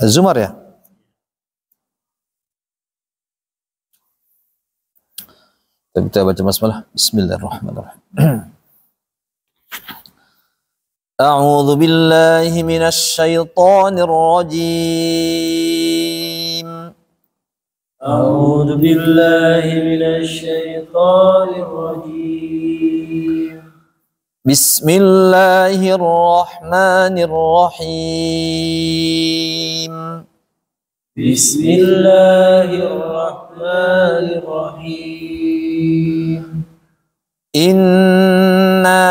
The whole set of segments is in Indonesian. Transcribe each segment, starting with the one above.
Az-Zumar ya? Kita baca basmalah. Bismillahirrahmanirrahim. A'udzu billahi minasy syaithanir rajim. A'udzu billahi minasy syaithanir rajim. Bismillahirrahmanirrahim. Bismillahirrahmanirrahim. Inna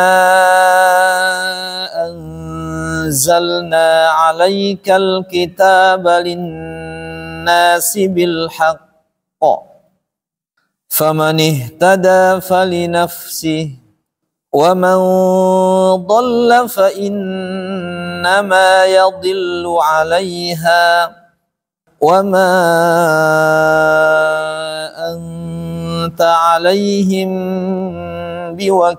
anzalna 'alaikal kitaba lin-nasi bil haqq. Faman ihtada falinafsihi wa man dhalla fa innama yadhillu 'alaiha wa ma anta 'alaihim biwakil.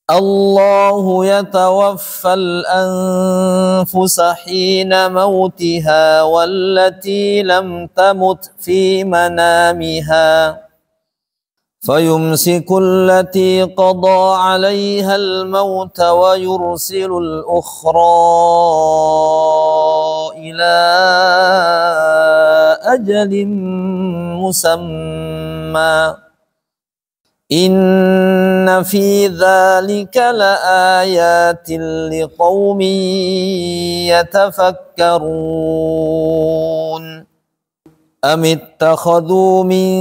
Allahu yatawaffal anfusa hina mautiha wallati lam tamut fi manamiha فيمسك التي قضى عليها الموت ويرسل الأخرى إلى أجل مسمى إن في ذلك لآيات لقوم يتفكرون أم اتخذوا من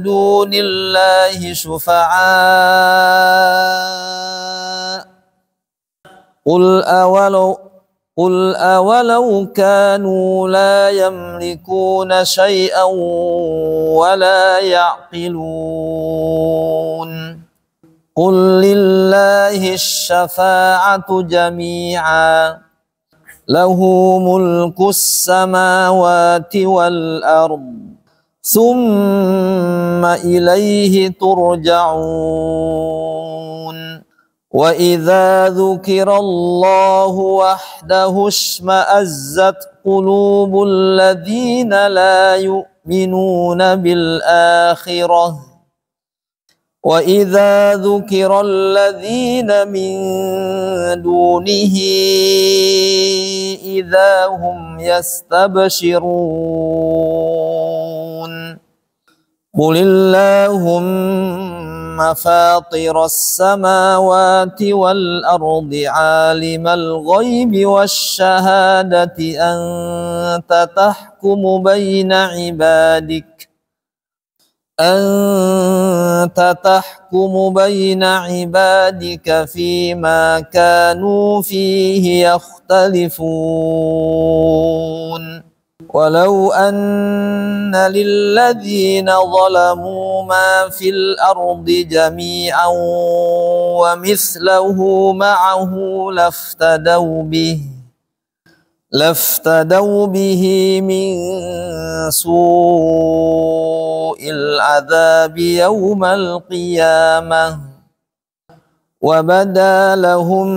دون الله شفعاء قل أولو كانوا لا يملكون شيئا ولا يعقلون قل لله الشفاعة جميعا له ملك السماوات والأرض ثم إليه ترجعون وإذا ذكر الله وحده اشمأزت قلوب الذين لا يؤمنون بالآخرة وإذا ذكر الذين من دونه إذا هم يستبشرون قل اللهم فاطر السماوات والأرض عالم الغيب والشهادة أنت تحكم بين عبادك فيما كانوا فيه يختلفون ولو أن للذين ظلموا ما في الأرض جميعا ومثله معه لافتدوا به من سوء العذاب يوم القيامة وبدا لهم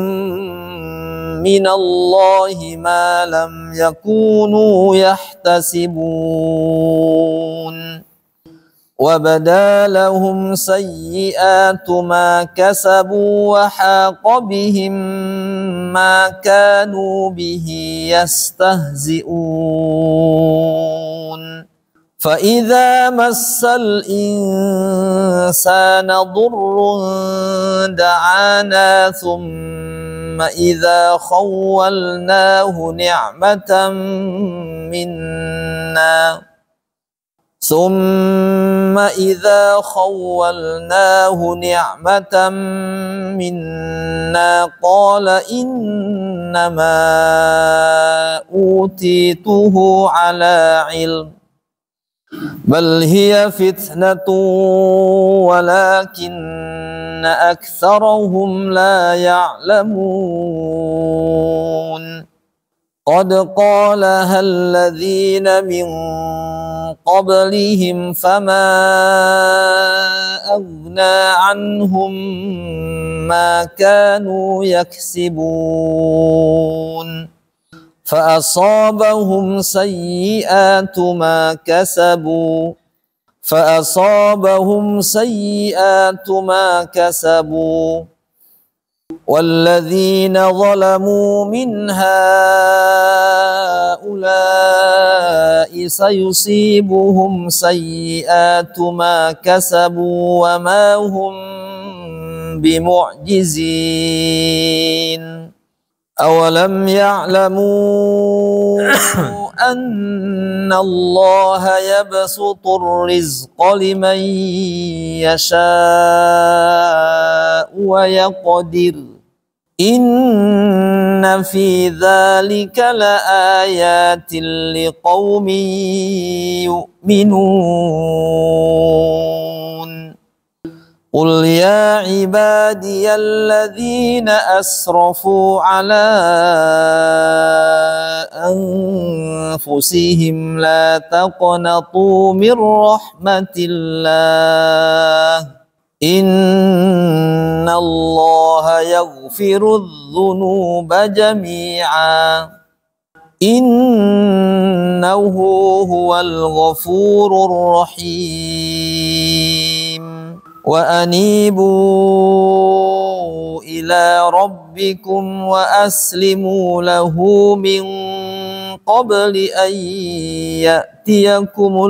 من الله ما لم يكونوا يحتسبون وبدا لهم سيئات ما كسبوا وحاق بهم ما كانوا به يستهزئون فإذا مس الإنسان ضر دعانا ثم إذا خولناه نعمة منا قال إنما أوتيته على علم بل هي فتنة ولكن أكثرهم لا يعلمون قد قالها الذين من قبلهم فما أغنى عنهم ما كانوا يكسبون فأصابهم سيئات ما كسبوا والذين ظلموا من هؤلاء سيصيبهم سيئات ما كسبوا وما هم بمعجزين أولم يعلموا أن الله يبسط الرزق لمن يشاء ويقدر إن في ذلك لآيات لقوم يؤمنون قل يا عبادي الذين أسرفوا على أنفسهم لا تقنطوا من رحمة الله إن الله يغفر الذنوب جميعا إنه هو الغفور الرحيم وأنيبوا إلى ربكم وأسلموا له من قبل أن يأتيكم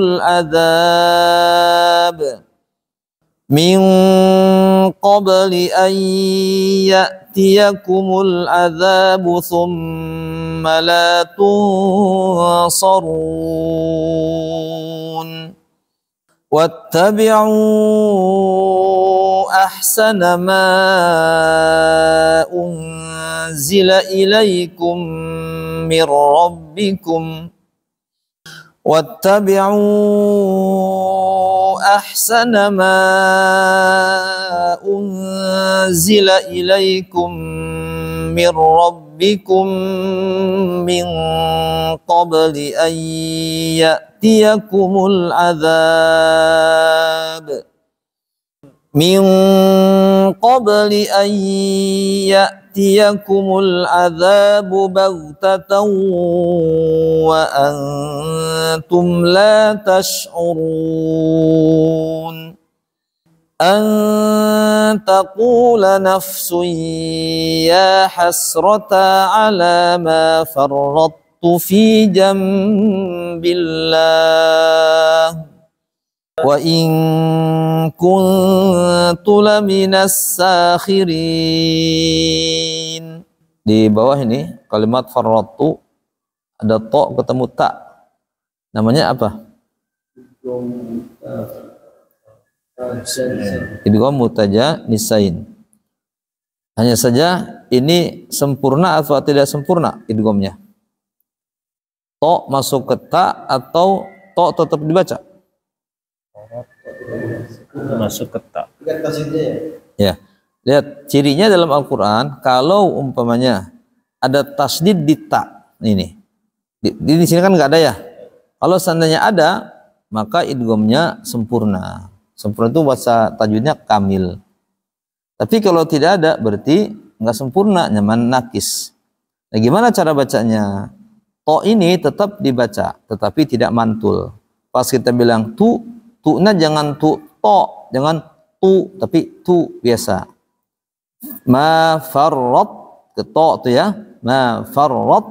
العذاب ثم لا تنصرون واتبعوا أحسن ما أنزل إليكم من ربكم من قبل أن يأتيكم العذاب بغتة وأنتم لا تشعرون أن تقول نفس يا حسرة على ما فرطت في جنب الله وإن كنت لمن الساخرين. Di bawah ini kalimat farrattu ada to ketemu ta, namanya apa? Idgham mutaja nisain. Hanya saja ini sempurna atau tidak sempurna idghamnya? To masuk ke ta atau to tetap dibaca? Masuk ke ta. Ya, lihat cirinya dalam Al-Quran. Kalau umpamanya ada tasdid di ta, ini di sini kan nggak ada ya. Kalau seandainya ada, maka idghamnya sempurna. Sempurna itu bahasa tajwidnya kamil. Tapi kalau tidak ada, berarti nggak sempurna, nyaman nakis. Nah, gimana cara bacanya? To ini tetap dibaca, tetapi tidak mantul. Pas kita bilang tu-nya jangan to, jangan tu, tapi tu biasa. Ma farrat ke to tu ya, ma farrat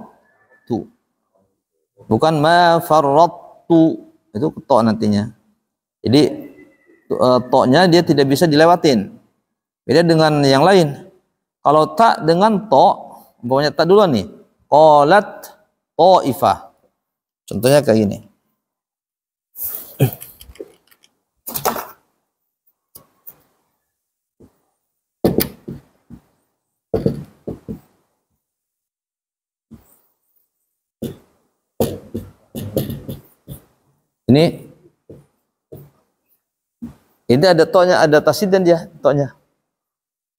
tu. Bukan ma farrat tu, itu ke to nantinya. Jadi to-nya dia tidak bisa dilewatin. Beda dengan yang lain. Kalau tak dengan to, umpamanya tak duluan nih. Qalat Ta'ifah. Contohnya kayak gini. Ini ada to-nya, ada tasdid dan dia to-nya.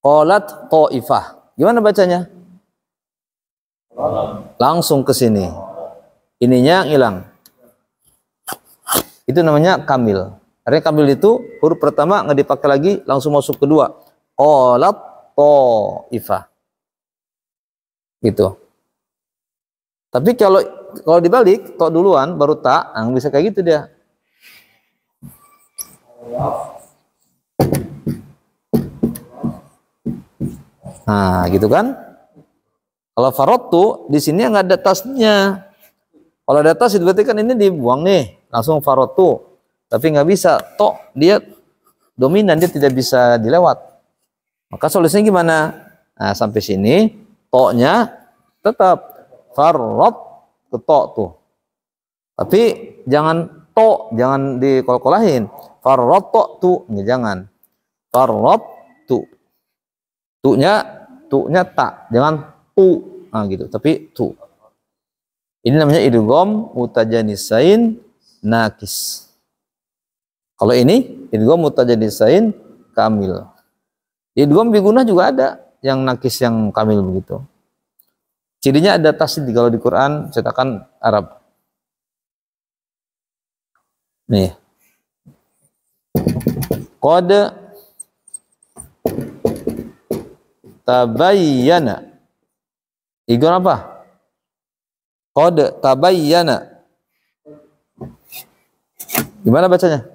Qalat Ta'ifah. Gimana bacanya? langsung ke sini. Ininya hilang. Itu namanya kamil. Artinya kamil itu huruf pertama nggak dipakai lagi, langsung masuk kedua. Qalat Thaifah. Gitu. Tapi kalau dibalik, to duluan baru ta, bisa kayak gitu dia. Nah, gitu kan? Kalau farotu di sini nggak ada tasnya. Kalau ada tas itu berarti kan ini dibuang nih, langsung farotu. Tapi nggak bisa, to dia dominan, dia tidak bisa dilewat. Maka solusinya gimana? Nah, sampai sini to-nya tetap farot ke to tuh. Tapi jangan to, jangan dikol-kolahin. Farot to tuh, jangan. Farot tu. Tu-nya tak, jangan tu. Nah, gitu. Tapi tu. Ini namanya idgham mutajanisain nakis. Kalau ini idgham mutajanisain kamil. Idgham bigunah juga ada yang nakis yang kamil begitu. Cirinya ada tasdid kalau di Quran cetakan Arab. Nih. Qad tabayyana. Idgham apa? Qad tabayyana. Gimana bacanya?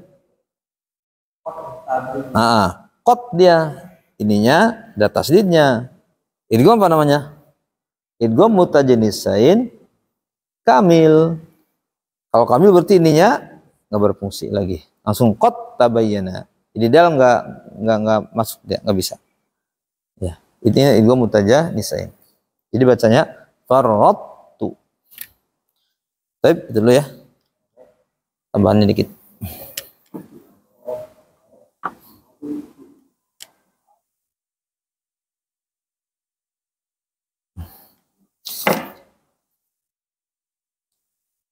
Qad dia. Ininya ada tasdidnya. Idgham apa namanya? Idgham mutajanisain kamil. Kalau kamil berarti ininya nggak berfungsi lagi. Langsung qad tabayyana. Jadi dalam nggak masuk dia, nggak bisa. Ya, intinya idgham mutajanisain. Jadi bacanya farrattu. Baik, itu dulu ya. Tambahannya dikit.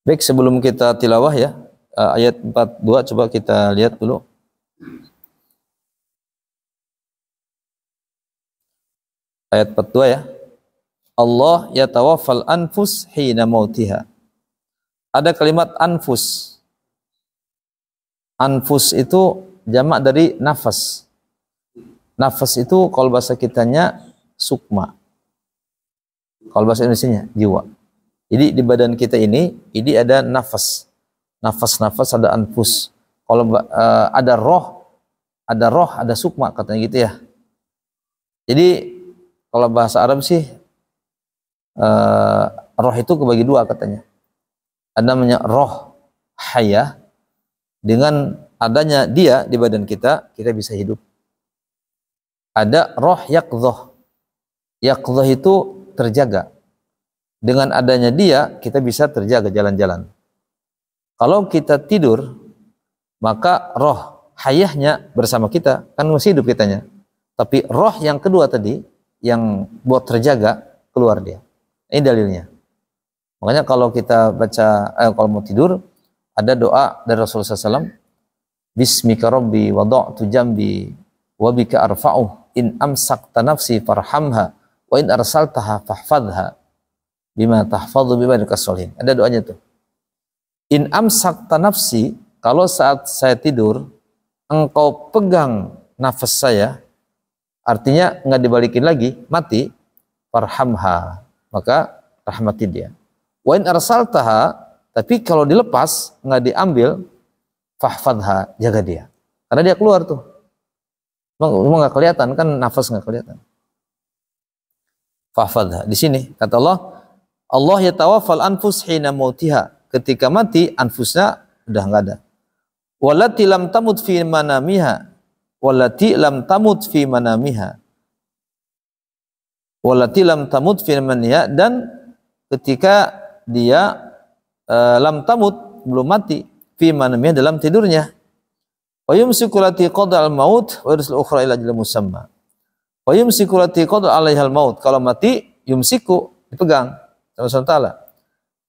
Baik, sebelum kita tilawah ya, ayat 42 coba kita lihat dulu. Ayat 42 ya. Allah yatawaffal anfus hina mautiha. Ada kalimat anfus. Anfus itu jamak dari nafas. Nafas itu kalau bahasa kitanya sukma. Kalau bahasa Indonesianya jiwa. Jadi di badan kita ini ada nafas. Nafas-nafas ada anfus. Kalau ada roh, ada sukma katanya gitu ya. Jadi kalau bahasa Arab sih roh itu kebagi dua katanya. Ada namanya roh hayah, dengan adanya dia di badan kita bisa hidup. Ada roh yaqdhah. Yaqdhah itu terjaga. Dengan adanya dia kita bisa terjaga jalan-jalan. Kalau kita tidur, maka roh hayahnya bersama kita, kan masih hidup kitanya. Tapi roh yang kedua tadi, yang buat terjaga, keluar dia. Ini dalilnya. Makanya kalau kita baca, kalau mau tidur, ada doa dari Rasulullah SAW, Bismika Rabbi wada'tu jambi wabika arfa'uh in amsakta nafsi farhamha wa in arsaltaha fahfadha bima tahfadhu bima dikasolihin. Ada doanya tuh. In amsakta nafsi, kalau saat saya tidur, engkau pegang nafas saya, artinya nggak dibalikin lagi, mati, farhamha, maka rahmati dia. Wa in arsaltaha, tapi kalau dilepas, nggak diambil, fahfadha, jaga dia. Karena dia keluar tuh. Emang nggak kelihatan, kan nafas nggak kelihatan. Fahfadha. Di sini, kata Allah, Allah yatawaffal anfus hina mautiha. Ketika mati, anfusnya udah nggak ada. Wallati lam tamut fi manamiha. Wallati lam tamut fi manamiha. Wallati lam tamut fi manamiha. Dan ketika dia lam tamut, belum mati, fi manamiha, dalam tidurnya. Wa yumsiku lati qada al-maut wa yursil ukhra ila ajalin musamma. Wa yumsiku lati qada 'alaiha al-maut. Kalau mati, yumsiku, dipegang sama Allah Ta'ala.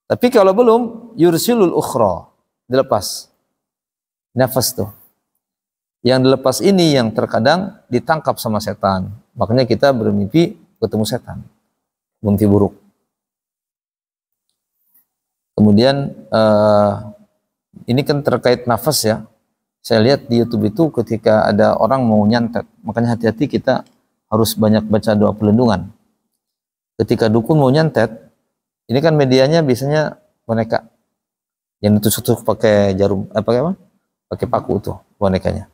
Tapi kalau belum, yursilul ukhra, dilepas. Nafas tuh. Yang dilepas ini yang terkadang ditangkap sama setan. Makanya kita bermimpi ketemu setan. Mimpi buruk. Kemudian ini kan terkait nafas ya. Saya lihat di YouTube itu ketika ada orang mau nyantet, makanya hati-hati kita harus banyak baca doa pelindungan. Ketika dukun mau nyantet, ini kan medianya biasanya boneka yang ditusuk-tusuk pakai jarum, pakai apa? Pakai paku itu bonekanya.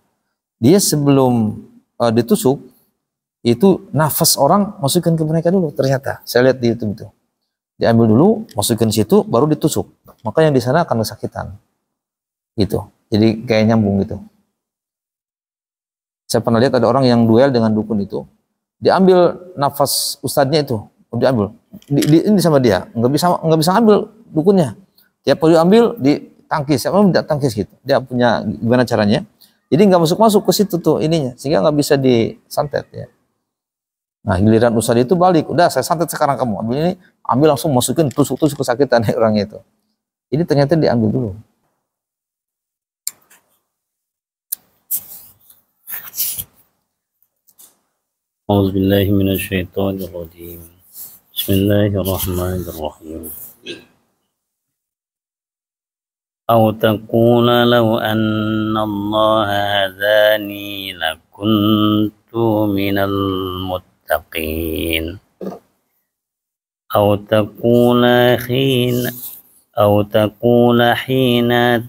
Dia sebelum ditusuk itu nafas orang masukkan ke boneka dulu. Ternyata saya lihat di YouTube itu diambil dulu, masukin situ, baru ditusuk. Maka yang di sana akan kesakitan. Gitu. Jadi kayak nyambung gitu. Saya pernah lihat ada orang yang duel dengan dukun itu, diambil nafas ustadznya itu, diambil, ini sama dia, nggak bisa ambil dukunnya. Tiap kali ambil ditangkis, siapa tidak tangkis gitu. Dia punya gimana caranya? Jadi nggak masuk ke situ tuh ininya, sehingga nggak bisa disantet ya. Nah giliran ustadz itu balik, udah saya santet sekarang kamu ambil ini, ambil langsung masukin tusuk kesakitan orangnya itu. Ini ternyata diambil dulu. A'udzubillahi minasyaitonirrajim. Bismillahirrahmanirrahim. Aw taqula law anna Allah hadani lakuntu minal muttaqin. Aw taqula hina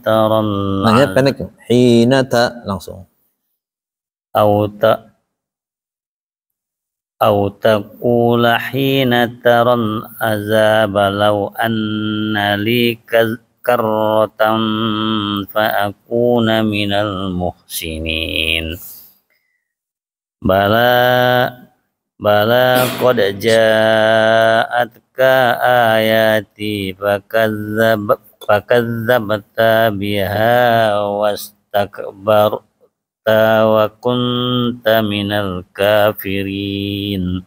taral. Nanya pendek, hina ta langsung. أو تقول حين ترى العذاب لو أن لي كرة فأكون من المحسنين بلى قد جاءتك آياتي فكذبت بها واستكبرت wa kunta minal kafirin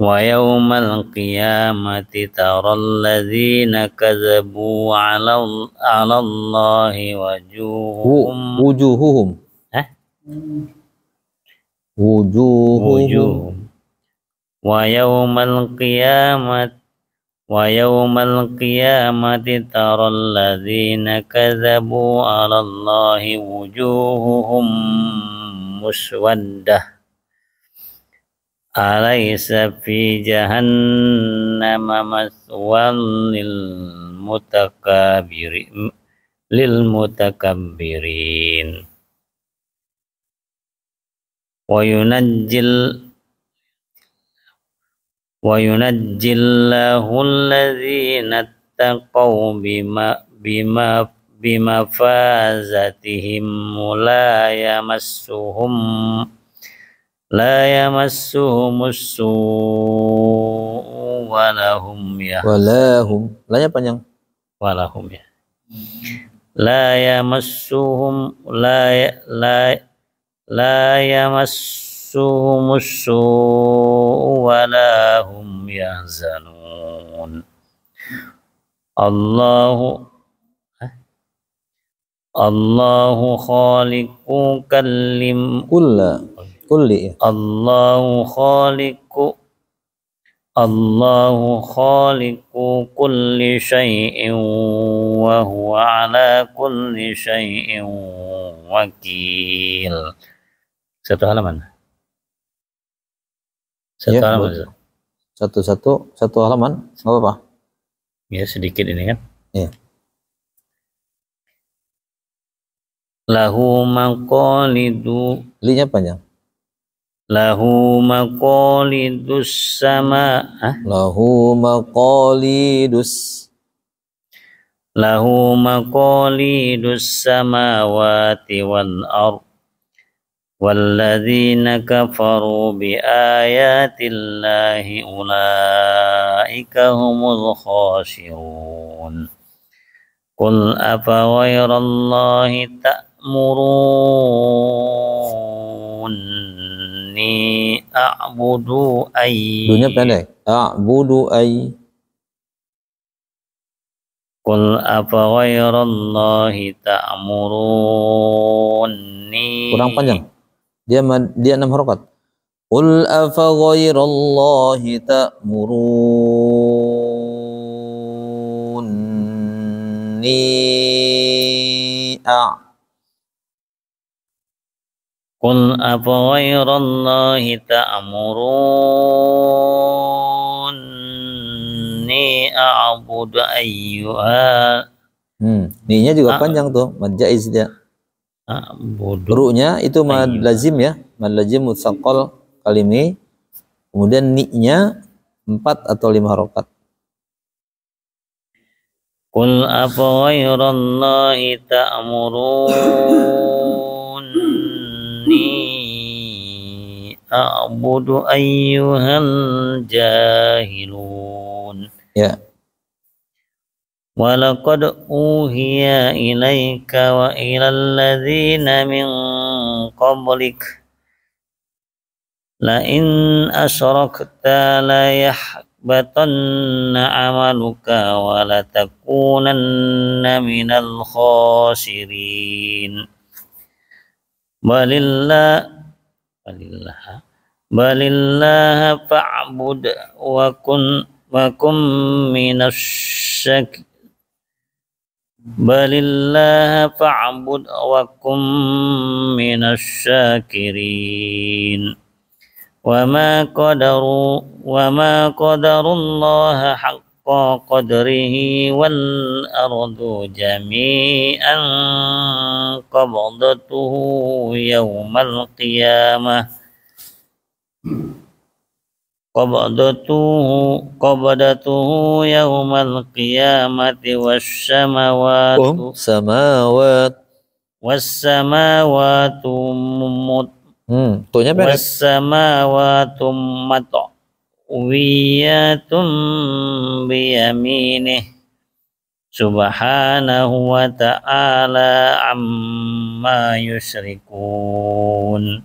wa yawmal qiyamati taral ladzina kadzabu 'ala Allahi wujuhuhum wa yawmal qiyamati taral ladzina kadzabu 'ala Allahi wujuhuhum muswaddah alaysa fi jahannama maswan mutakabbirin wa yunajjillahu alladhina ittaqaw bimafazatihim la yamassuhumus su'u walahum lanya panjang walahum ya la yamassuhumus su'u walahum yahzanun. Allahu khaliqu kulli syai'in wa huwa ala kulli syai'in wakil. Satu halaman. Satu halaman, nggak apa-apa. Ya sedikit ini kan. Iya. Lahu maqalidu. Linya panjang. Lahu maqalidus sama. Lahu maqalidus samawati wal ardh. Walladzina kafaru bi ayatillahi ulaika humul khasirun. Qul afa ghairallahi ta'muruni a'budu dunia pendek. A'budu Qul afa ghairallahi ta'muruni. Kurang panjang. Dia 6 harokat. Qul afa ghairallahi ta'muruni Qul afaghayrallahi ta'muruni a'budu ayyuha. Ni-nya juga panjang tuh, mad jaiz dia. Ru-nya itu mad lazim ya, mad lazim mutsaqqal kalimi. Kemudian ni-nya 4 atau 5 harokat. Qul afaghayrallahi ta'muruni a'budu ayyuhal jahilun. Ya. Walaqad uhiya ilaika wa ilal ladzina min qablik la in asyrakta la yahbatanna amaluka wa la takunanna minal khasirin. Balillah fa'bud wa kum minas syakirin. Balillah fa'bud wa kum minas syakirin. Wa ma qadarullaha haqqa qadrihi wal ardu jami'an qabdatuhu yawmal qiyamah. Qabdatuhu yawmal qiyamati was-samawatu Tuhnya pendek. Was-samawatu matwiyatun biyaminih subhanahu wa ta'ala amma yusyrikun.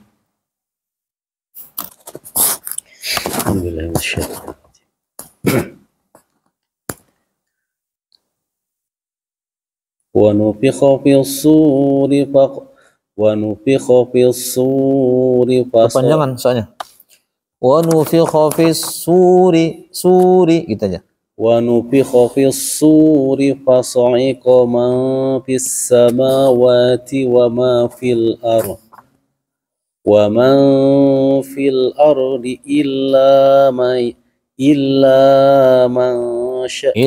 Wa nufikha fis suri kepanjangan soalnya. Wa nufikha fis suri gitu aja. Wa nufikha fis suri fasa'iqa man fis samawati wa ma fil ardh. Wa man fil ardi illa man syaa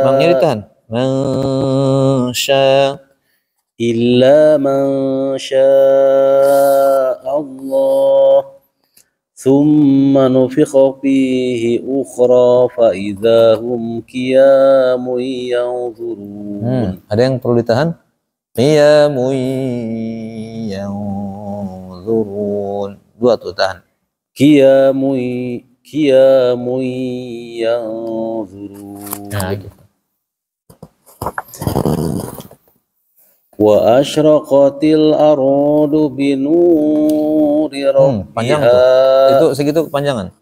Mengiritan. illa man syaa Allah thumma nufikha fihi ukhra fa idahum qiyamun yanzurun. Ada yang perlu ditahan? Qiyamun yanzurun. 2 tuh tahan. Qiyamun yanzurun. Nah, gitu. Wa asyraqatil ardu binuri rabbiha. Panjang tuh. Itu segitu kepanjangan.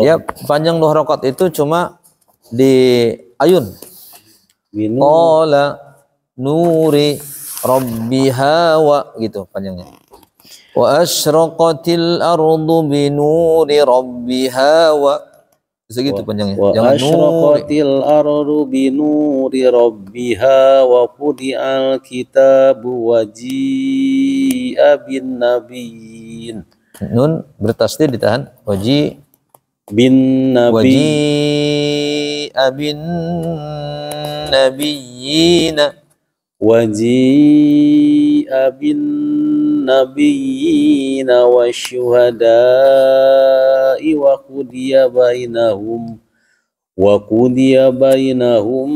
Ya, panjang 2 harokat itu cuma di ayun. Qala nuri rabbiha wa gitu panjangnya. Wa asyraqatil ardu binuri rabbiha wa segitu panjangnya. Wa asyraqatil ardu binuri rabbiha wa qudi'al kitabu wa ji'a bin nabiyyin. Nun bertasdid ditahan. Waji bin nabi. Waji'a bin nabiyyina. Waji'a bin nabiyyina wa syuhada'i wa qudiya bainahum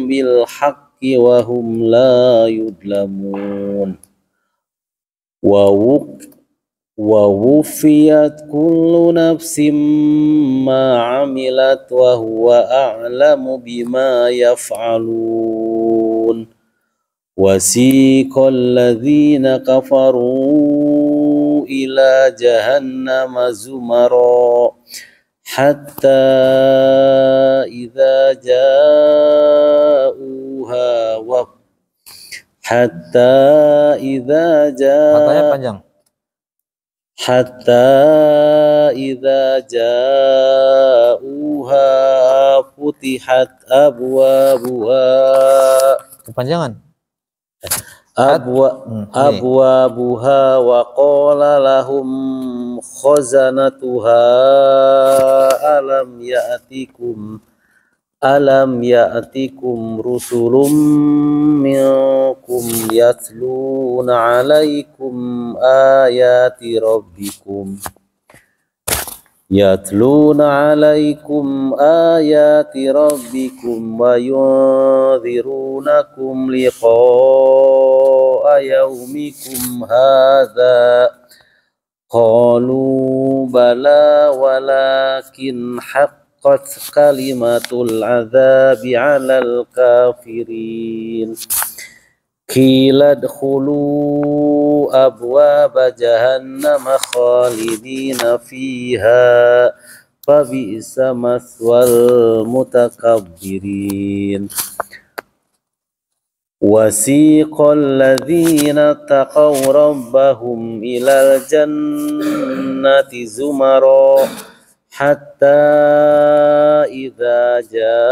bil haqqi wa hum la yudlamun. Wa wufiyat kullu nafsin ma 'amilat wa huwa a'lamu bima yaf'alun. Wasiqal ladzina kafaru ila jahannama zumara hatta idza ja'uha Matanya panjang. hatta idza ja'uha futihat abwabuha Kepanjangan. abwabuha wa qala lahum khazanatuha alam ya'tikum rusulun minkum yatluna alaikum ayati rabbikum wa yunzirunakum liqa'a yaumikum hadza qalu bala walakin haqqat kalimatul azabi 'alal kafirin qila dkhulu abwaba jahannama khalidina fiha fabi'sa maswal mutakabbirin wasiqal ladzina taqaw rabbahum ilal jannati zumara hatta idza ja'uha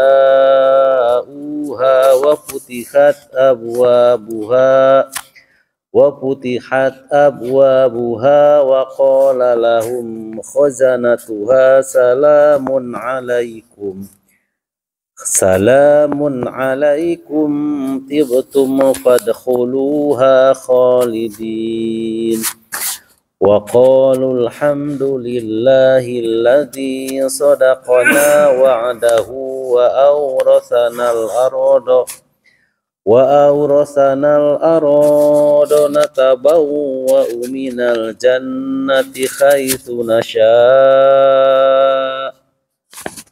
wa futihat abwabuha wa qala lahum khazanatuha salamun alaikum tibtum fadkhuluha khalidin wa qalu alhamdulillahi alladhi sadaqana wa'dahu wa awrathana al-arda natabawwa'u minal jannati haitsu nasha'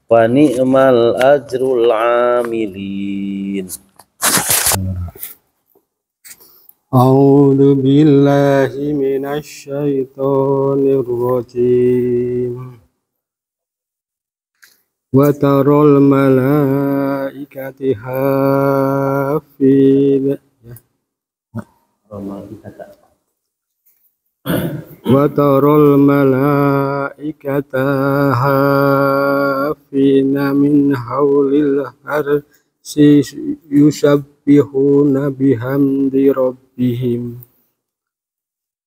wa ni'mal ajrul 'amilin. A'udzu billahi minasy syaithanir rajim. Wa taral malaikati hafin wa taral malaikata hafina min haulil arsi yusabbihuna bihamdi rabbihim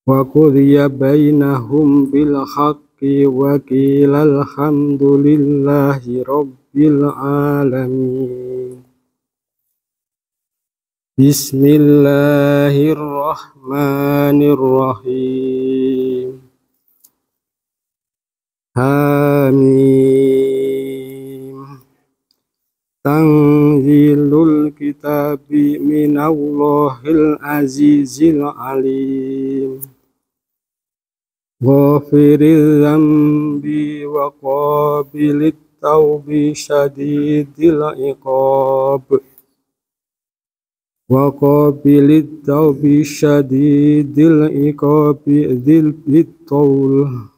wa qudiya bainahum bil haqqi wa qila alhamdulillahi rabbil alamin. Bismillahirrahmanirrahim. Hamim. Tanzilul kitabi minallahil azizil alim. Ghafiril dzambi wa qabilit taubi syadidil iqab. Wa qabilit taubi syadidil iqabi dzil taul.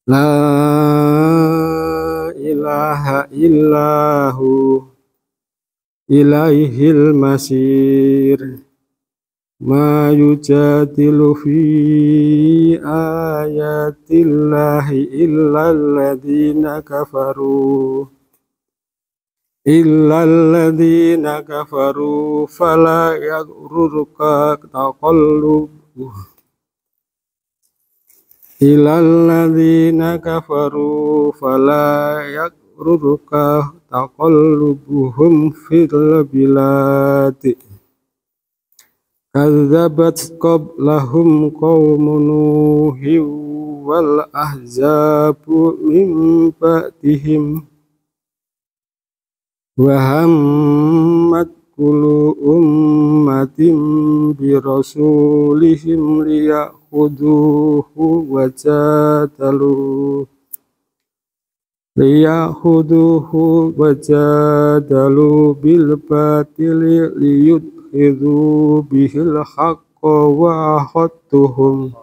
La ilaha illahu ilaihil masir. Ma yujadilu fi ayatillahi illalladzina kafaru fala yaghrurka taqallubuhum fil bilad. Kadzabat qablahum qaumun nuhin wal ahzabu min ba'dihim wa hammat kullu ummatin bi rasulihim liya'khuduhu wajadalu bil batili liyudhidu bihil haqqa wa akhadtuhum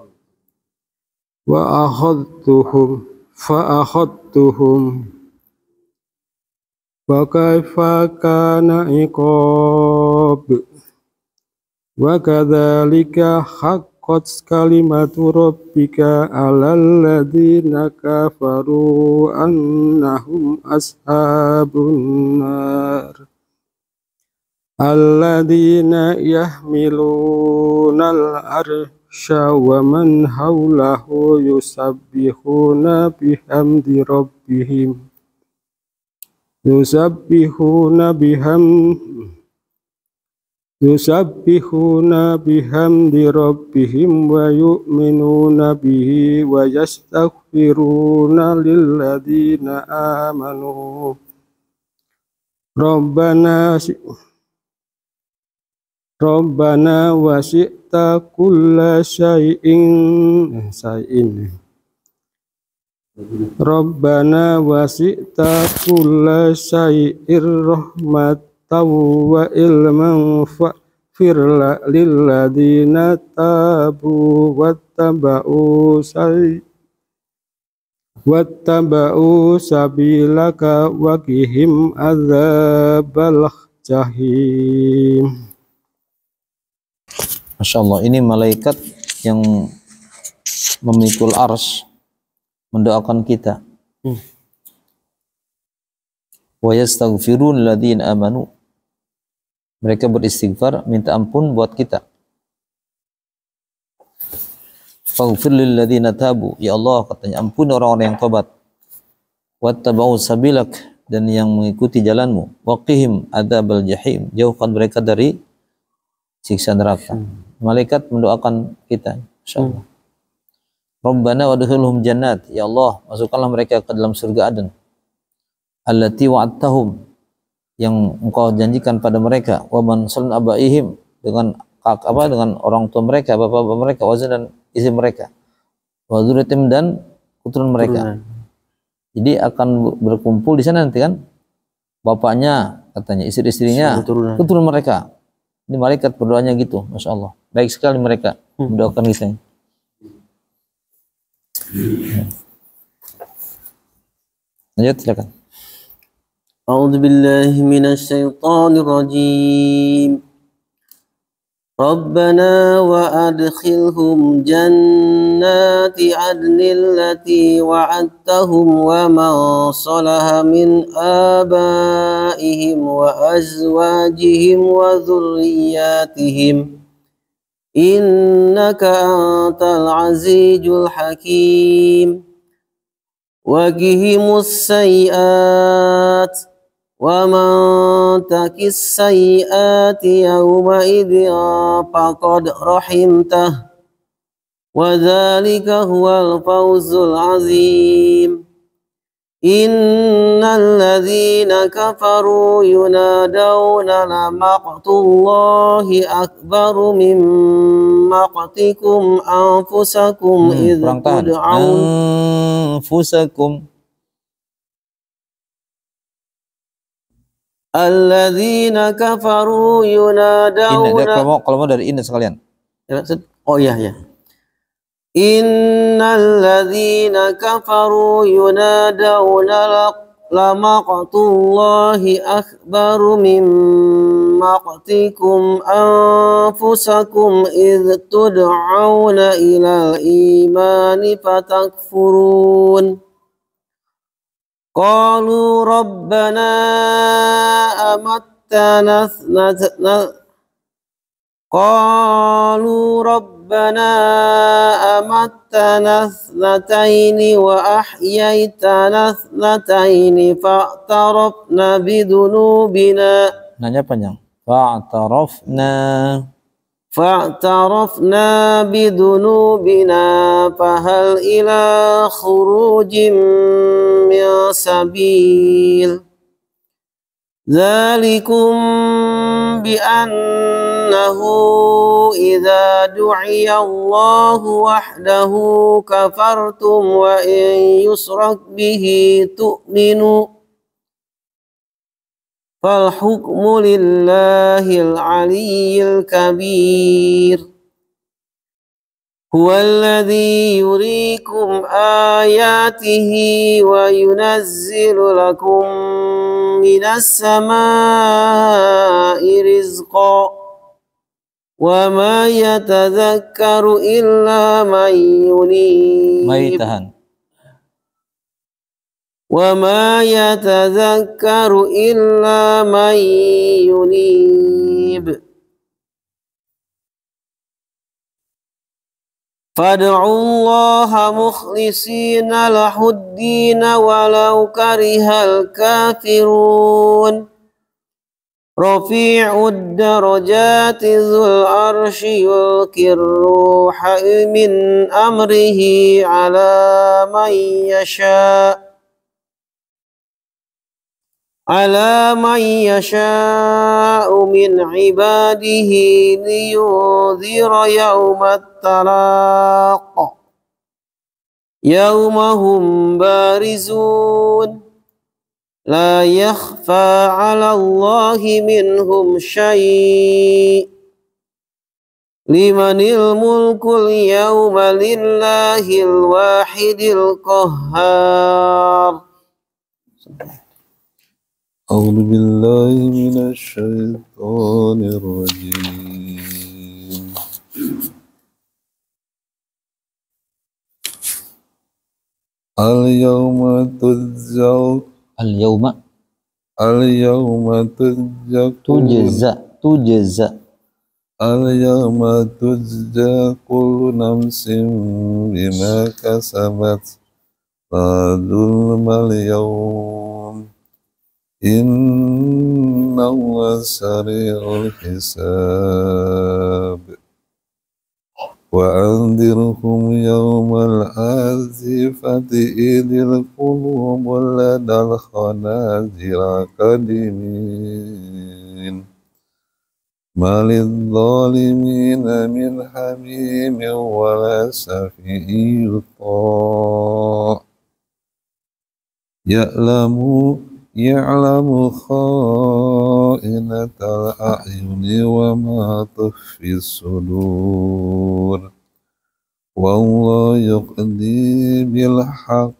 wa kaifa kana iqab wa kadzalika haqqan haqqat kalimatu rabbika 'alal ladzina kafaru annahum ashabun nar. Alladzina yahmilunal arsya wa man hawlahu yusabbihuna bihamdi rabbihim wa yu'minuna bihi wa yastaghfiruna lilladzina amanu Rabbana wasi'ta kulla syai'in Rabbana wasi'ta kulla syai'ir rahmatan wa ilman faghfir lilladzina tabu wattaba'u sabilaka wa qihim adzabal jahim. Masya Allah, ini malaikat yang memikul ars mendoakan kita. Wa yastaghfirun ladzina amanu. Mereka beristighfar, minta ampun buat kita. Faghfir lil ladzina tabu. Ya Allah, katanya, ampuni orang-orang yang tobat. Wattaba'u sabilak, dan yang mengikuti jalanmu. Waqihim adzabal jahim. Jauhkan mereka dari siksa neraka. Malaikat mendoakan kita, insyaallah. Rabbana wadkhilhum jannat. Ya Allah, masukkanlah mereka ke dalam surga Aden. Allati wa'adtahum, yang engkau janjikan pada mereka. Wa man salun abaihim, dengan orang tua mereka, bapak-bapak mereka, wazan dan istri mereka. Wa dzurriyyatim, dan keturunan mereka. Jadi akan berkumpul di sana nanti kan, bapaknya, katanya, istri-istrinya, keturunan mereka. Ini malaikat berdoanya gitu, Masya Allah. Baik sekali mereka mendoakan kita. Lanjut, silakan. A'udzu billahi minasy syaithanir rajim. Rabbana wa adkhilhum jannati adnil lati wa'adtahum wa man salaha min abaihim wa azwajihim wa dhurriyyatihim innaka antal azizul hakim wa qihimus sayyi'at wa man takis sayyi'ati yawma idhin faqad rahimtah wa dzalika huwal fawzul azim. Innal ladzina kafaru yunadawna la maqtullahi akbaru min maqtikum anfusakum idh tud'aun anfusakum. Alladzina kafaru yunadawna. Kalau mau dari ini sekalian. Oh iya ya. Innal ladzina kafaru yunadawna la maqtullahi akbaru min maqtikum anfusakum idh tud'auna ilal imani fatakfurun. Qalu rabbana amattana thnataini wa ahyaytana thnataini fa'tarafna bidunubina. Nanya panjang. Fa'tarafna bidunubina fahal ila khurujim min sabil. Dzalikum bi'annahu idza du'iya Allahu wahdahu kafartum wa in yusrak bihi tu'minu. Fal hukmu lillahil aliyyil kabir. Huwallazi yuriikum ayatihi wa yunazzilu lakum minas samaa'i rizqan وما يتذكر إلا من ينيب Maitahan. وما يتذكر إلا من ينيب فادعوا الله مخلصين له الدين ولو كره الكافرون رفيع الدرجات ذو العرش يلقي الروح من أمره على من يشاء من عباده لينذر يوم التلاق يوم هم بارزون لا يخفى على الله منهم شيء لمن الملك اليوم لله الواحد القهار. أعوذ بالله من الشيطان الرجيم. اليوم تجزون اليوم تجزى كل نفس بما كسبت لا ظلم اليوم إن الله سريع الحساب وأنذرهم يوم الآزفة إذ القلوب لدى الخنازير كاظمين ما للظالمين من حميم ولا شفيع يطاع يعلم خائنة الأعين وما تخفي الصدور والله يقضي بالحق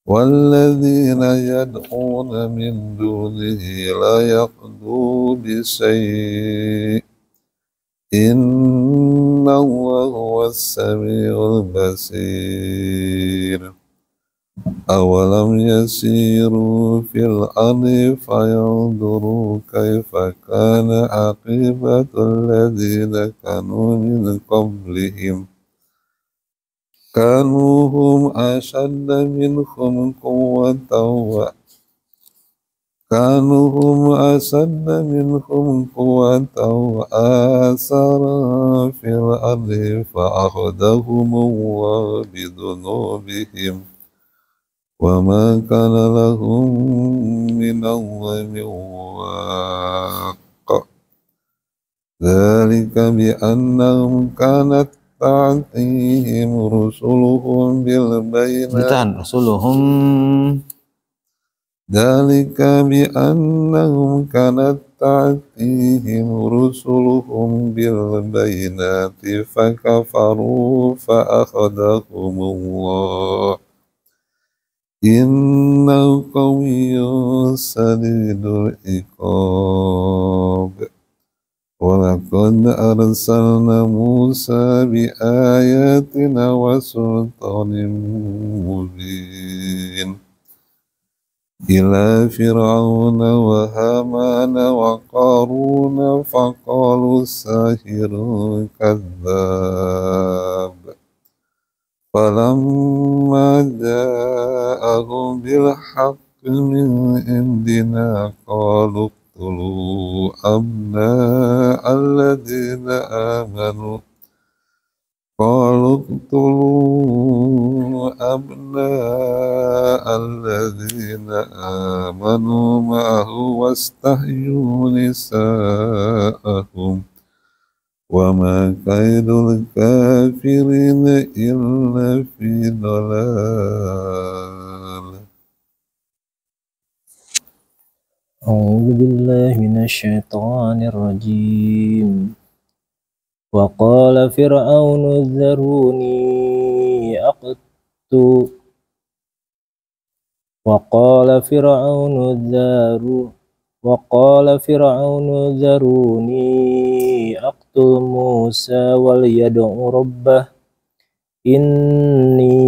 والذين يدعون من دونه لا يقضوا بشيء إن الله هو السميع البصير أولم يسيروا في الأرض فينظروا كيف كان عاقبة الذين كانوا من قبلهم كانوا هم أشد منهم قوة وآثارا في الأرض فأخذهم الله بذنوبهم وما كان لهم من الله من واق ذلك بأنهم كانت تأتيهم رسلهم بالبينات ذلك بأنهم كانت تأتيهم رسلهم بالبينات فكفروا فأخذهم الله إنه قوي شديد العقاب ولقد أرسلنا موسى بآياتنا وسلطان مبين إلى فرعون وهامان وقارون فقالوا ساحر كذاب فلما جاءهم بالحق من عندنا قالوا اقتلوا أبناء الذين آمنوا معه واستحيوا نساءهم وما كيد الكافرين إلا في ضلال. أعوذ بالله من الشيطان الرجيم. وقال فرعون وقال فرعون ذروني أقتل موسى وليدع ربه إني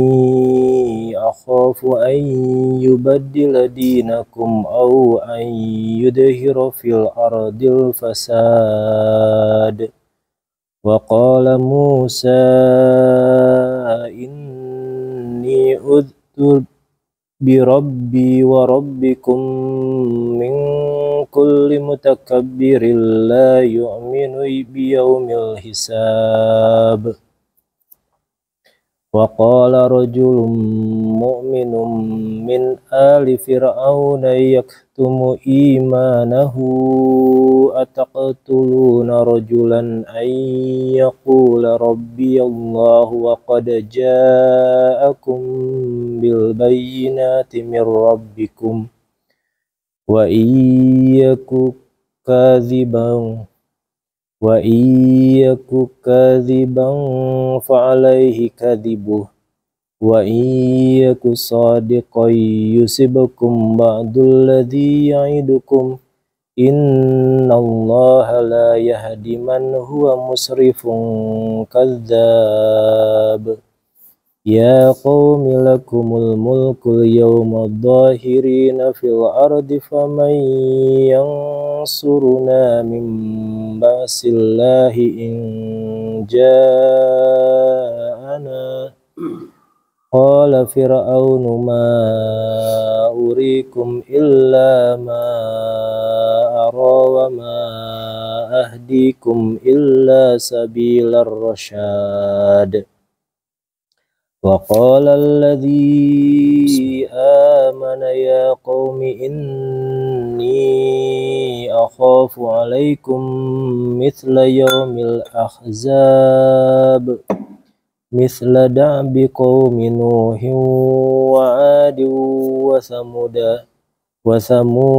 أخاف أن يبدل دينكم أو أن يظهر في الأرض الفساد وقال موسى إني أذت بربي وربكم من كل متكبر لا يؤمن بيوم الحساب وقال رجل مؤمن من آل فرعون يكتم إيمانه أتقتلون رجلا أن يقول ربي الله وقد جاءكم بالبينات من ربكم وإن يك كاذبا فعليه كذبه وإن يك صادقا يصبكم بعض الذي يعدكم إن الله لا يهدي من هو مسرف كذاب يا قوم لكم الملك اليوم ظاهرين في الأرض فمن ينصرنا من بأس الله إن جاءنا قال فرعون ما أريكم إلا ما أرى وما أهديكم إلا سبيل الرشاد وقال الذي آمن يا قوم إني أخاف عليكم مثل يوم الأحزاب مثل دأب قوم نوح وعاد وثمود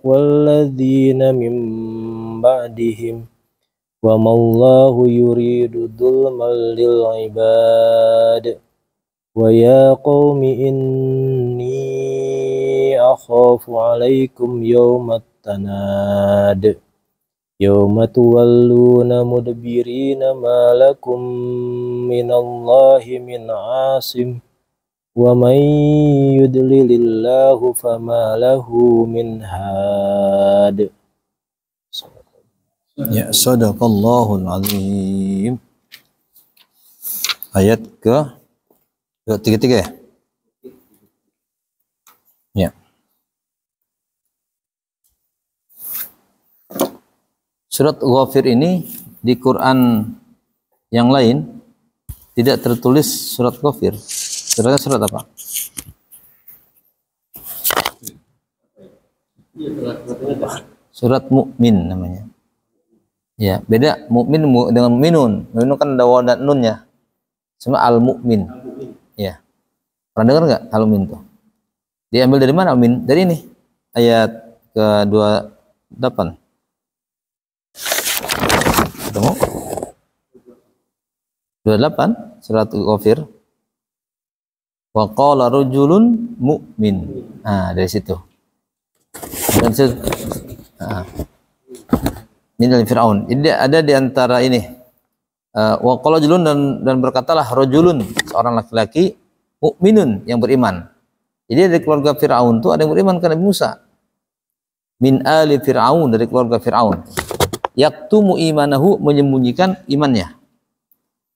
والذين من بعدهم وما الله يريد ظلما للعباد ويا قوم إني أخاف عليكم يوم التناد يوم تولون مدبرين ما لكم من الله من عاصم ومن يضلل الله فما له من هاد. Ya, sadaqallahul azim. Ayat ke 33 ya? Ya. Surat Ghafir ini di Quran yang lain tidak tertulis surat Ghafir. Suratnya surat apa? Surat Mukmin namanya. Ya, beda mukmin dengan minun. Minun kan ada waw dan nunnya. Sama al-mukmin. Ya. Pernah dengar nggak al-mukmin tuh? Diambil dari mana al-mukmin? Dari ini. Ayat ke-28. Ketemu? 28 surat Ghafir. Wa qala rajulun mu'min. Nah, dari situ. Dan situ. Ini dari Fir'aun. Jadi ada di antara ini. Wa qala rajulun dan berkatalah rajulun, seorang laki-laki mukminun yang beriman. Jadi dari keluarga Fir'aun itu ada yang beriman ke Nabi Musa. Min ali Fir'aun, dari keluarga Fir'aun. Yaktumu imanahu, menyembunyikan imannya.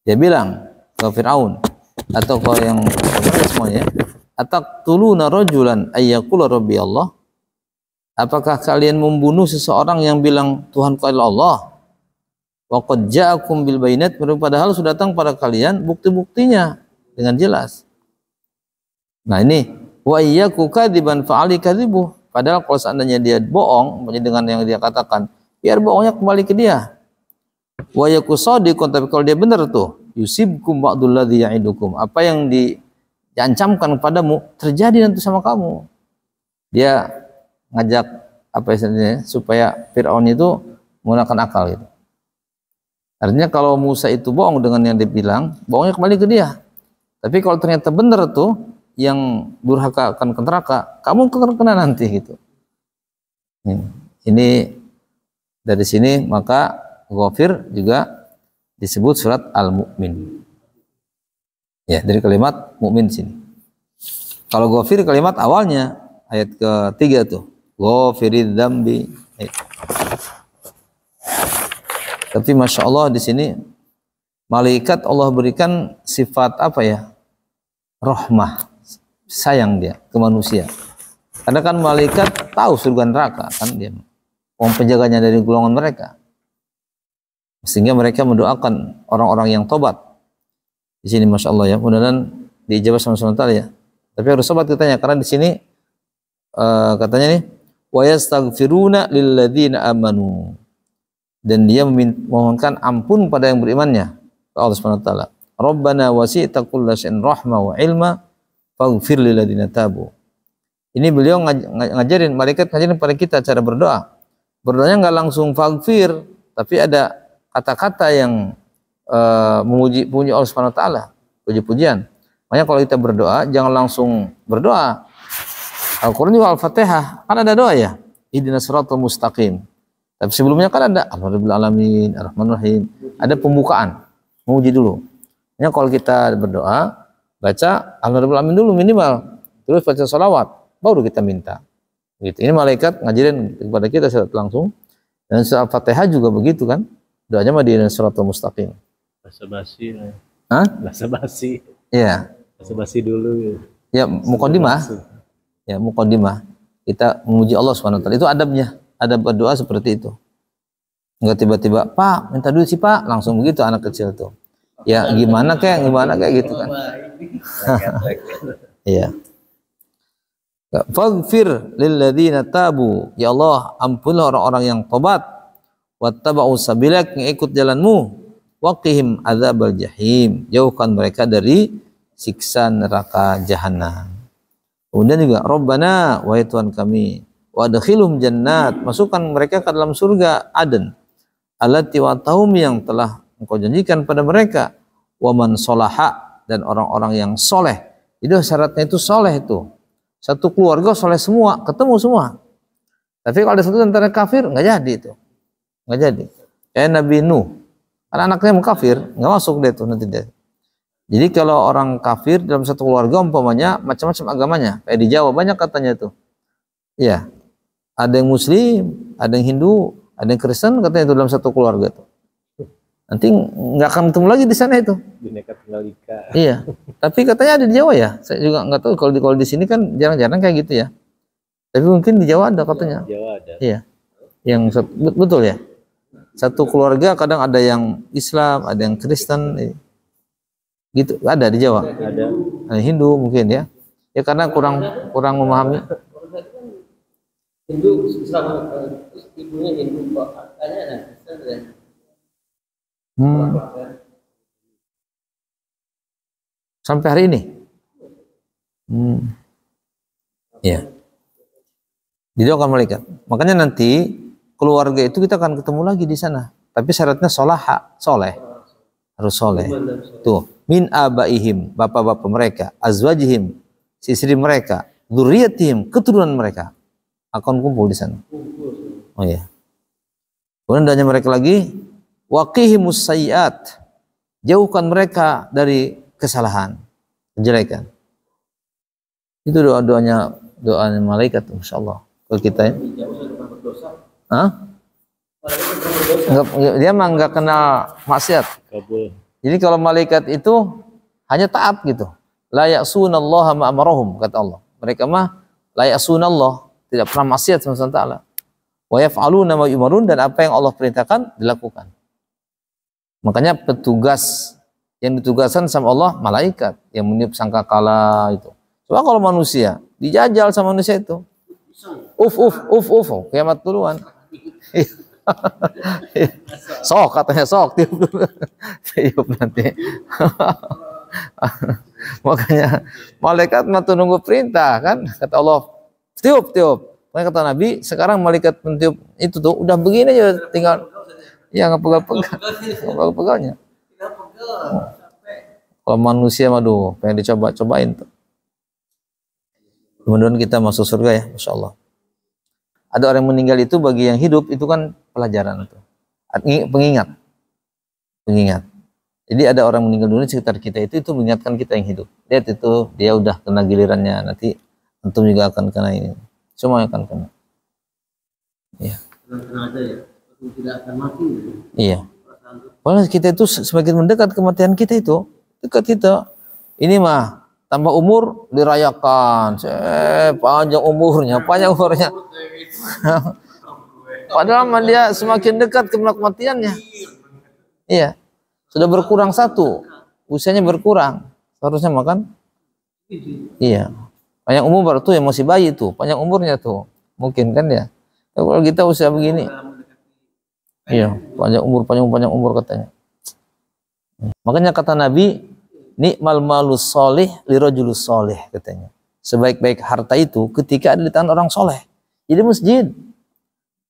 Dia bilang ke Fir'aun atau ke yang semuanya, ataqtuluna rajulan ayyaqula rabbi Allah. Apakah kalian membunuh seseorang yang bilang Tuhanku adalah Allah? Wa qad ja'akum bil bayinat, padahal sudah datang pada kalian bukti-buktinya dengan jelas. Nah ini wa iyyaku kadziban fa'ali kadzibuh. Padahal kalau seandainya dia bohong dengan yang dia katakan, biar bohongnya kembali ke dia. Wa yaku shadiqun, tapi kalau dia benar tuh, yusibkum ba'dul ladzi ya'idukum, apa yang diancamkan kepadamu terjadi nanti sama kamu. Dia ngajak apa istilahnya supaya Fir'aun itu menggunakan akal gitu. Artinya kalau Musa itu bohong dengan yang dibilang, bohongnya kembali ke dia. Tapi kalau ternyata benar tuh, yang durhaka akan ke neraka, kamu kena nanti gitu. Ini dari sini maka Ghafir juga disebut surat Al-Mu'min. Ya, dari kalimat mukmin sini. Kalau Ghafir kalimat awalnya ayat ketiga tuh. Ghafiridz dzambi. Tapi Masya Allah di sini malaikat Allah berikan sifat apa ya? Rahmah, sayang dia ke manusia. Karena kan malaikat tahu surga neraka kan dia. Penjaganya dari golongan mereka. Sehingga mereka mendoakan orang-orang yang tobat. Di sini Masya Allah ya, mudah-mudahan diijabah sama Allah ya. Tapi harus sobat katanya, karena di sini katanya nih, wa yastaghfiruna lilladzina amanu. Dan dia memohonkan ampun pada yang berimannya. Allah Subhanahu wa taala. Rabbana wasi'ta kulla syai'in rahma wa ilma faghfir lil ladzina tabu. Ini beliau ngajarin, malaikat ngajarin pada kita cara berdoa. Berdoanya nggak langsung faghfir, tapi ada kata-kata yang memuji Allah Subhanahu wa taala, puji-pujian. Makanya kalau kita berdoa jangan langsung berdoa. Al-Qur'an juga Al-Fatihah kan ada doa ya. Ihdinas siratal mustaqim. Tapi sebelumnya kan ada Alhamdulillahirabbil alamin, Ar-Rahmanir Rahim. Ada pembukaan, memuji dulu. Makanya kalau kita berdoa, baca Alhamdulillahirabbil alamin dulu minimal. Terus baca sholawat, baru kita minta. Gitu. Ini malaikat ngajarin kepada kita secara langsung. Dan surah Al-Fatihah juga begitu kan. Doanya mah di siratal mustaqim. Basa-basi. Hah? Basa-basi. Iya. Basa-basi dulu. Ya, muqaddimah. Ya, muqaddimah. Kita memuji Allah SWT. Itu adabnya. Ada berdoa seperti itu. Enggak tiba-tiba, Pak, minta duit sih Pak. Langsung begitu anak kecil tuh. Ya, gimana kayak gitu kan. Iya. Faghfir lilladzina tabu. Ya Allah, ampunlah orang-orang yang tobat. Wattaba'u sabilak, yang ikut jalanmu. Waqihim adzabal jahim. Jauhkan mereka dari siksa neraka jahanam. Kemudian juga Rabbana, wahai Tuhan kami, wa adkhilhum jannat, masukkan mereka ke dalam surga Aden. Allati wa'tahum, yang telah Engkau janjikan pada mereka. Wa man sholaha, dan orang-orang yang soleh. Itu syaratnya itu soleh itu. Satu keluarga soleh semua, ketemu semua. Tapi kalau ada satu antara kafir, nggak jadi itu. Nggak jadi. Kayak Nabi Nuh. Karena anaknya mukafir, nggak masuk deh itu nanti deh. Jadi kalau orang kafir dalam satu keluarga umpamanya macam-macam agamanya. Kayak di Jawa banyak katanya itu. Iya. Ada yang Muslim, ada yang Hindu, ada yang Kristen katanya itu dalam satu keluarga itu. Nanti nggak akan ketemu lagi di sana itu. Bineka Tunggal Ika. Iya. Tapi katanya ada di Jawa ya. Saya juga nggak tahu kalau di sini kan jarang-jarang kayak gitu ya. Tapi mungkin di Jawa ada katanya. Jawa ada. Iya. Yang betul ya. Satu keluarga kadang ada yang Islam, ada yang Kristen, gitu. Ada di Jawa. Ada Hindu mungkin ya. Ya karena kurang memahami. Hindu Islam terus ibunya Hindu kok katanya ada Kristen dan Sampai hari ini. Ya. Didoakan malaikat. Makanya nanti keluarga itu kita akan ketemu lagi di sana. Tapi syaratnya soleh. Harus soleh. Tuh, min abaihim, bapak-bapak mereka, azwajihim, istri mereka, dzurriyyatihim, keturunan mereka akan kumpul di sana. Oh ya. Kemudian doanya mereka lagi, waqihimus sayyiat, jauhkan mereka dari kesalahan, kejelekan. Itu doanya malaikat, insyaallah. Kalau kita ya. Hah? Dia mah nggak kenal maksiat. Kabul. Jadi kalau malaikat itu hanya taat gitu. La ya'sunallaha ma amarahum, kata Allah. Mereka mah la ya'sunallah, tidak pernah maksiat sama Allah Taala. Wa yaf'aluna ma yumarun, dan apa yang Allah perintahkan dilakukan. Makanya petugas yang ditugaskan sama Allah malaikat yang meniup sangkakala itu. Coba kalau manusia dijajal sama manusia itu. Uf, kiamat duluan. Sok katanya sok tiup nanti. Makanya malaikat mah nunggu perintah kan, kata Allah tiup. Makanya kata Nabi sekarang malaikat mentiup itu tuh udah begini aja tinggal ya nggak pegal-pegalnya. Kalau manusia mah pengen dicobain tuh. Mudah-mudahan kita masuk surga ya, Masya Allah. Ada orang yang meninggal itu bagi yang hidup itu kan pelajaran itu, pengingat. Jadi ada orang meninggal dunia di sekitar kita itu mengingatkan kita yang hidup. Lihat itu dia udah kena gilirannya, nanti antum juga akan kena ini. Semua akan kena. Iya. Tidak akan mati. Iya. Padahal kita itu semakin mendekat kematian kita itu dekat kita. Ini mah tambah umur dirayakan, panjang umurnya. Padahal dia semakin dekat kematiannya. Iya. Sudah berkurang satu, usianya berkurang, seharusnya makan. Iya, panjang umur baru tuh yang masih bayi tuh, panjang umurnya tuh, mungkin kan ya. Kalau kita usia begini, iya, panjang umur katanya. Makanya kata Nabi, nikmal malus soleh lirojulus soleh katanya. Sebaik-baik harta itu ketika ada di tangan orang soleh. Jadi masjid.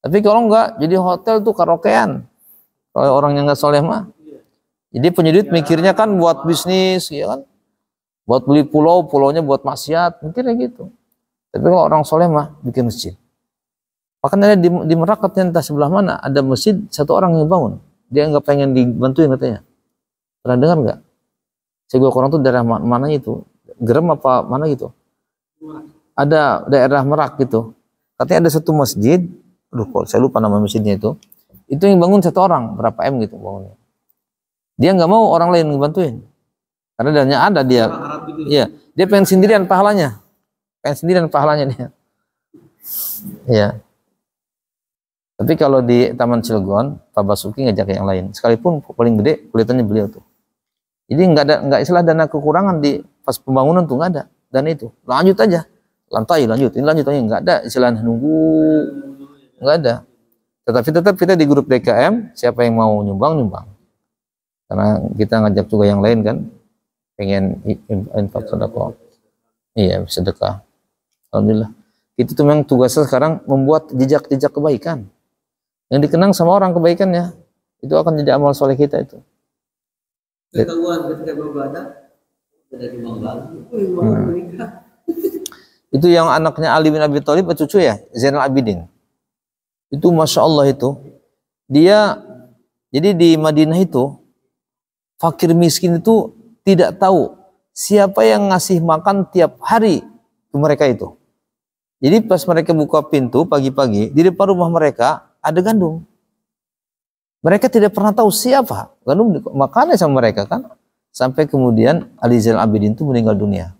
Tapi kalau enggak, jadi hotel tuh karaokean. Kalau orang yang enggak soleh mah. Jadi penyedit mikirnya kan buat bisnis, ya kan, buat beli pulau-pulaunya buat maksiat, mikirnya gitu. Tapi kalau orang soleh mah bikin masjid. Bahkan ada di Merak katanya entah sebelah mana ada masjid satu orang yang bangun, dia nggak pengen dibantuin katanya. Pernah dengar nggak? Saya orang tuh daerah mana itu, Gerem apa mana gitu? Ada daerah Merak gitu. Katanya ada satu masjid, saya lupa nama masjidnya itu yang bangun satu orang, berapa M gitu bangunnya. Dia nggak mau orang lain ngebantuin karena dananya ada dia. Iya, dia pengen sendirian pahalanya dia. Iya. Tapi kalau di Taman Cilegon, Pak Basuki ngajak yang lain, sekalipun paling gede kelihatannya beliau tuh. Jadi nggak istilah dana kekurangan di pas pembangunan tuh nggak ada dana itu. Lanjut aja, lanjut aja, nggak ada istilah nunggu, nggak ada. Tetapi tetap kita di grup DKM, siapa yang mau nyumbang. Karena kita ngajak juga yang lain kan, pengen infak sedekah. Iya, sedekah. Alhamdulillah. Itu tuh memang tugasnya sekarang membuat jejak-jejak kebaikan. Yang dikenang sama orang kebaikannya, itu akan jadi amal soleh kita itu. Ketahuan ketika beribadah, dari Itu yang anaknya Ali bin Abi Thalib, cucu ya, Zainal Abidin. Itu Masya Allah itu, dia, jadi di Madinah itu, fakir miskin itu tidak tahu siapa yang ngasih makan tiap hari ke mereka itu. Jadi pas mereka buka pintu pagi-pagi, di depan rumah mereka ada gandum. Mereka tidak pernah tahu siapa gandum makannya sama mereka kan. Sampai kemudian Ali Zainal Abidin itu meninggal dunia.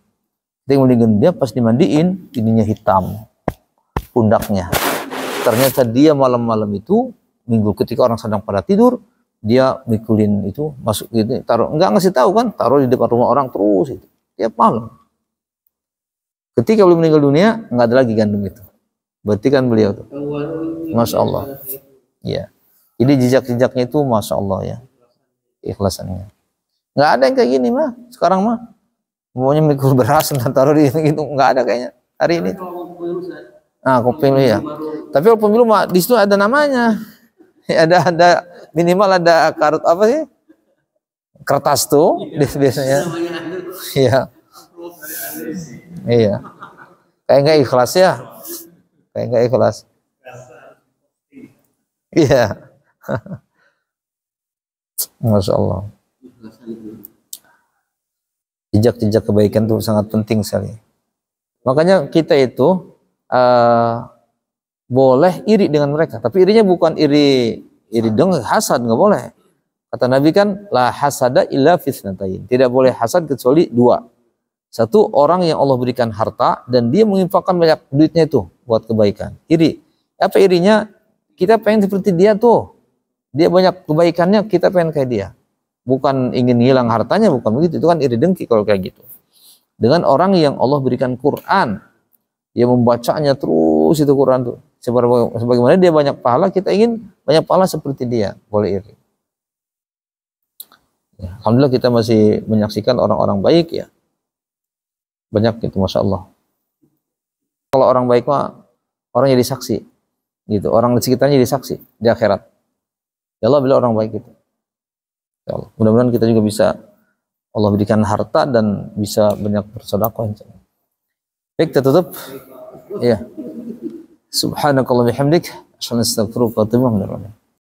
Dia meninggal dunia pas dimandiin, ininya hitam, pundaknya. Ternyata dia malam-malam itu, minggu ketika orang sedang pada tidur, dia mikulin itu masuk gitu, taruh, enggak ngasih tahu kan, taruh di depan rumah orang terus itu tiap malam. Ketika beliau meninggal dunia nggak ada lagi gandum itu, berarti kan beliau tuh Masya Allah ya. Jadi jejak-jejaknya itu Masya Allah ya, ikhlasannya. Nggak ada yang kayak gini mah sekarang mah, maunya mikul beras taruh di gitu, nggak ada kayaknya hari ini. Kopi ya, tapi kalau pemilu mah di situ ada namanya. Ada minimal ada karut apa sih, kertas tuh biasanya. Iya kayak nggak ikhlas ya, iya. Masya Allah, jejak-jejak kebaikan itu sangat penting sekali. Makanya kita itu boleh iri dengan mereka, tapi irinya bukan iri dong hasad, nggak boleh. Kata Nabi kan, la hasada illa fitnatain, tidak boleh hasad kecuali dua. Satu, orang yang Allah berikan harta dan dia menginfakkan banyak duitnya itu buat kebaikan. Iri, apa irinya? Kita pengen seperti dia tuh, dia banyak kebaikannya, kita pengen kayak dia. Bukan ingin hilang hartanya, bukan begitu. Itu kan iri dengki kalau kayak gitu. Dengan orang yang Allah berikan Quran, dia membacanya terus itu Quran tuh. Sebagaimana dia banyak pahala, kita ingin banyak pahala seperti dia, boleh iri. Ya, alhamdulillah kita masih menyaksikan orang-orang baik ya, banyak itu Masya Allah. Kalau orang baik mah orang jadi saksi, gitu. Orang di sekitarnya jadi saksi di akhirat. Ya Allah bila orang baik itu. Ya Allah, mudah-mudahan kita juga bisa Allah berikan harta dan bisa banyak bersedekah. Baik, kita tutup. Iya. Subhanakallah bihamdik, asyhadu an la ilaha illa anta, astaghfiruka wa atubu ilaik.